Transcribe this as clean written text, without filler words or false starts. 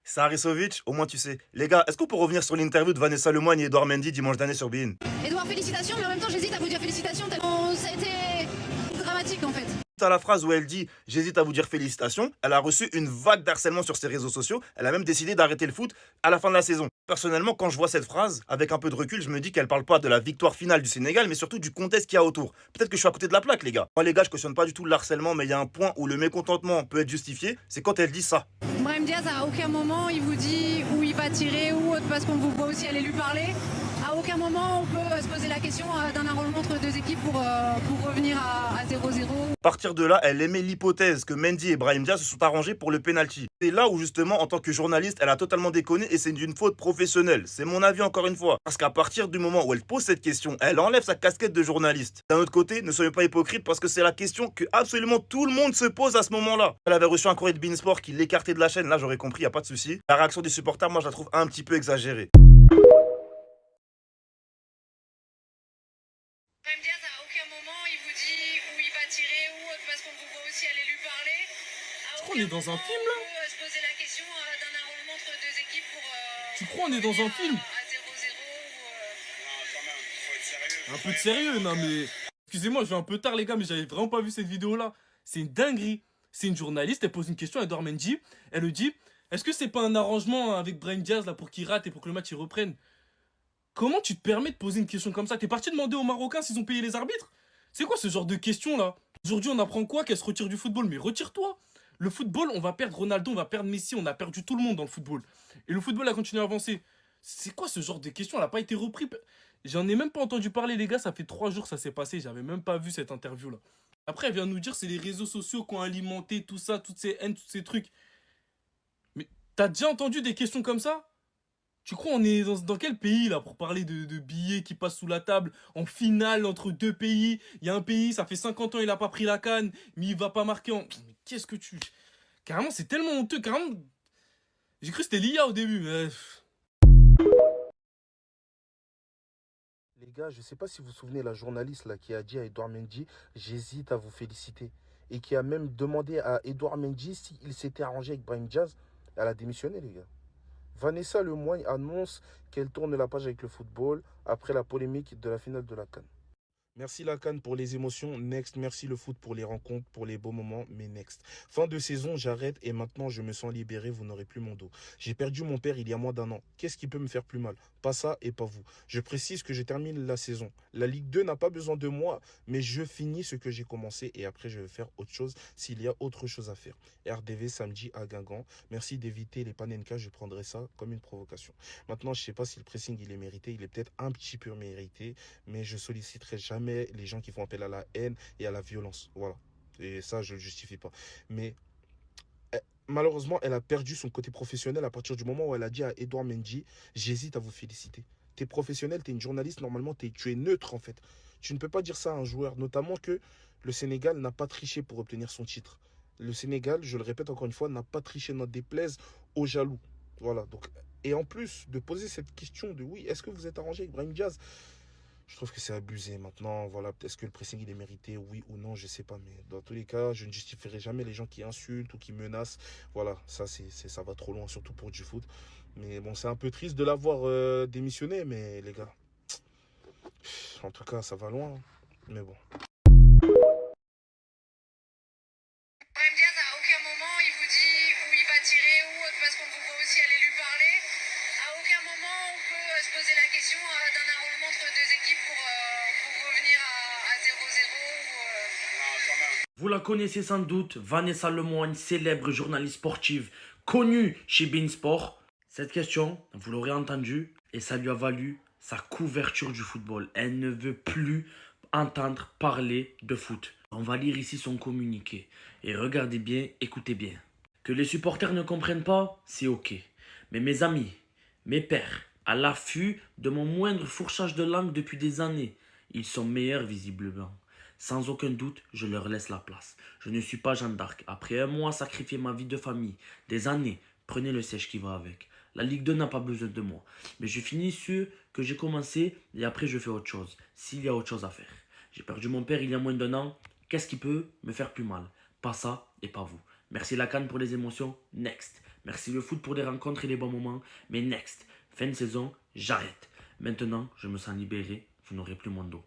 Sarisovic, au moins tu sais. Les gars, est-ce qu'on peut revenir sur l'interview de Vanessa Lemoyne et Edouard Mendy dimanche dernier sur beIN? Edouard, félicitations, mais en même temps, j'hésite à vous dire félicitations tellement ça a été dramatique en fait. À la phrase où elle dit «J'hésite à vous dire félicitations», elle a reçu une vague d'harcèlement sur ses réseaux sociaux. Elle a même décidé d'arrêter le foot à la fin de la saison. Personnellement, quand je vois cette phrase, avec un peu de recul, je me dis qu'elle parle pas de la victoire finale du Sénégal, mais surtout du contexte qu'il y a autour. Peut-être que je suis à côté de la plaque, les gars. Moi, les gars, je cautionne pas du tout le harcèlement, mais il y a un point où le mécontentement peut être justifié, c'est quand elle dit ça. Brahim Diaz, à aucun moment, il vous dit où il va tirer ou autre, parce qu'on vous voit aussi aller lui parler. À aucun moment, on peut se poser la question d'un arrangement entre deux équipes pour revenir à 0-0. À partir de là, elle émet l'hypothèse que Mendy et Brahim Diaz se sont arrangés pour le penalty. C'est là où justement, en tant que journaliste, elle a totalement déconné et c'est d'une faute professionnelle. C'est mon avis encore une fois. Parce qu'à partir du moment où elle pose cette question, elle enlève sa casquette de journaliste. D'un autre côté, ne soyons pas hypocrites parce que c'est la question que absolument tout le monde se pose à ce moment-là. Elle avait reçu un courrier de beIN Sport qui l'écartait de la chaîne. Là, j'aurais compris, y a pas de souci. La réaction des supporters, moi, je la trouve un petit peu exagérée. Brahim Diaz, à aucun moment, il vous dit où il va tirer ou autre, parce qu'on vous voit aussi aller lui parler. Tu crois on est dans un film là? On peut se poser la question d'un arrangement entre deux équipes pour Tu crois on est dans un film? à 0-0 Non, quand même, faut être sérieux. Un peu de sérieux, non mais... Excusez-moi, je vais un peu tard les gars, mais j'avais vraiment pas vu cette vidéo là. C'est une dinguerie. C'est une journaliste, elle pose une question à Edouard Mendy. Elle lui dit, est-ce que c'est pas un arrangement avec Brahim Diaz là pour qu'il rate et pour que le match il reprenne? Comment tu te permets de poser une question comme ça? T'es parti demander aux Marocains s'ils ont payé les arbitres? C'est quoi ce genre de question là? Aujourd'hui on apprend quoi? Qu'elle se retire du football? Mais retire-toi! Le football, on va perdre Ronaldo, on va perdre Messi, on a perdu tout le monde dans le football. Et le football a continué à avancer. C'est quoi ce genre de question? Elle n'a pas été repris. J'en ai même pas entendu parler les gars, ça fait 3 jours que ça s'est passé, j'avais même pas vu cette interview là. Après elle vient nous dire c'est les réseaux sociaux qui ont alimenté tout ça, toutes ces haines, tous ces trucs. Mais t'as déjà entendu des questions comme ça? Tu crois on est dans quel pays là pour parler de billets qui passent sous la table en finale entre deux pays? Il y a un pays, ça fait 50 ans il a pas pris la CAN, mais il va pas marquer en... Mais qu'est-ce que tu... Carrément c'est tellement honteux, carrément... J'ai cru que c'était l'IA au début, mais... Les gars, je ne sais pas si vous vous souvenez, la journaliste là, qui a dit à Edouard Mendy, j'hésite à vous féliciter. Et qui a même demandé à Edouard Mendy s'il s'était arrangé avec Brahim Diaz. Elle a démissionné, les gars. Vanessa Lemoyne annonce qu'elle tourne la page avec le football après la polémique de la finale de la CAN. Merci la CAN pour les émotions, next. Merci le foot pour les rencontres, pour les beaux moments, mais next. Fin de saison, j'arrête et maintenant je me sens libéré, vous n'aurez plus mon dos. J'ai perdu mon père il y a moins d'1 an. Qu'est-ce qui peut me faire plus mal? Pas ça et pas vous. Je précise que je termine la saison. La Ligue 2 n'a pas besoin de moi, mais je finis ce que j'ai commencé et après je vais faire autre chose s'il y a autre chose à faire. RDV samedi à Guingamp. Merci d'éviter les panenka, je prendrai ça comme une provocation. Maintenant, je ne sais pas si le pressing il est mérité, il est peut-être un petit peu mérité, mais je solliciterai jamais les gens qui font appel à la haine et à la violence. Voilà. Et ça, je ne le justifie pas. Mais malheureusement, elle a perdu son côté professionnel à partir du moment où elle a dit à Edouard Mendy, j'hésite à vous féliciter. Tu es professionnel, tu es une journaliste, normalement, tu es neutre en fait. Tu ne peux pas dire ça à un joueur, notamment que le Sénégal n'a pas triché pour obtenir son titre. Le Sénégal, je le répète encore une fois, n'a pas triché, n'en déplaise aux jaloux. Voilà. Donc, et en plus de poser cette question de oui, est-ce que vous êtes arrangé avec Brahim Diaz? Je trouve que c'est abusé. Maintenant, voilà, est-ce que le pressing il est mérité, oui ou non, je sais pas. Mais dans tous les cas, je ne justifierai jamais les gens qui insultent ou qui menacent. Voilà, ça va trop loin, surtout pour du foot. Mais bon, c'est un peu triste de l'avoir démissionné, mais les gars, en tout cas, ça va loin, hein. Mais bon. Brahim Diaz, à aucun moment, il vous dit où il va tirer ou autre, parce qu'on vous voit aussi aller lui parler. À aucun moment, on peut se poser la question d'un arrangement entre deux équipes pour revenir à 0-0 Non, quand même. Vous la connaissez sans doute, Vanessa Lemoyne, célèbre journaliste sportive, connue chez beIN Sport. Cette question, vous l'aurez entendue, et ça lui a valu sa couverture du football. Elle ne veut plus entendre parler de foot. On va lire ici son communiqué. Et regardez bien, écoutez bien. Que les supporters ne comprennent pas, c'est ok. Mais mes amis, mes pères, à l'affût de mon moindre fourchage de langue depuis des années, ils sont meilleurs visiblement. Sans aucun doute, je leur laisse la place. Je ne suis pas Jeanne d'Arc. Après un mois sacrifié ma vie de famille, des années, prenez le siège qui va avec. La Ligue 2 n'a pas besoin de moi. Mais je finis ce que j'ai commencé et après je fais autre chose. S'il y a autre chose à faire. J'ai perdu mon père il y a moins d'1 an. Qu'est-ce qui peut me faire plus mal? Pas ça et pas vous. Merci la CAN pour les émotions. Next. Merci le foot pour des rencontres et des bons moments. Mais next, fin de saison, j'arrête. Maintenant, je me sens libéré, vous n'aurez plus mon dos.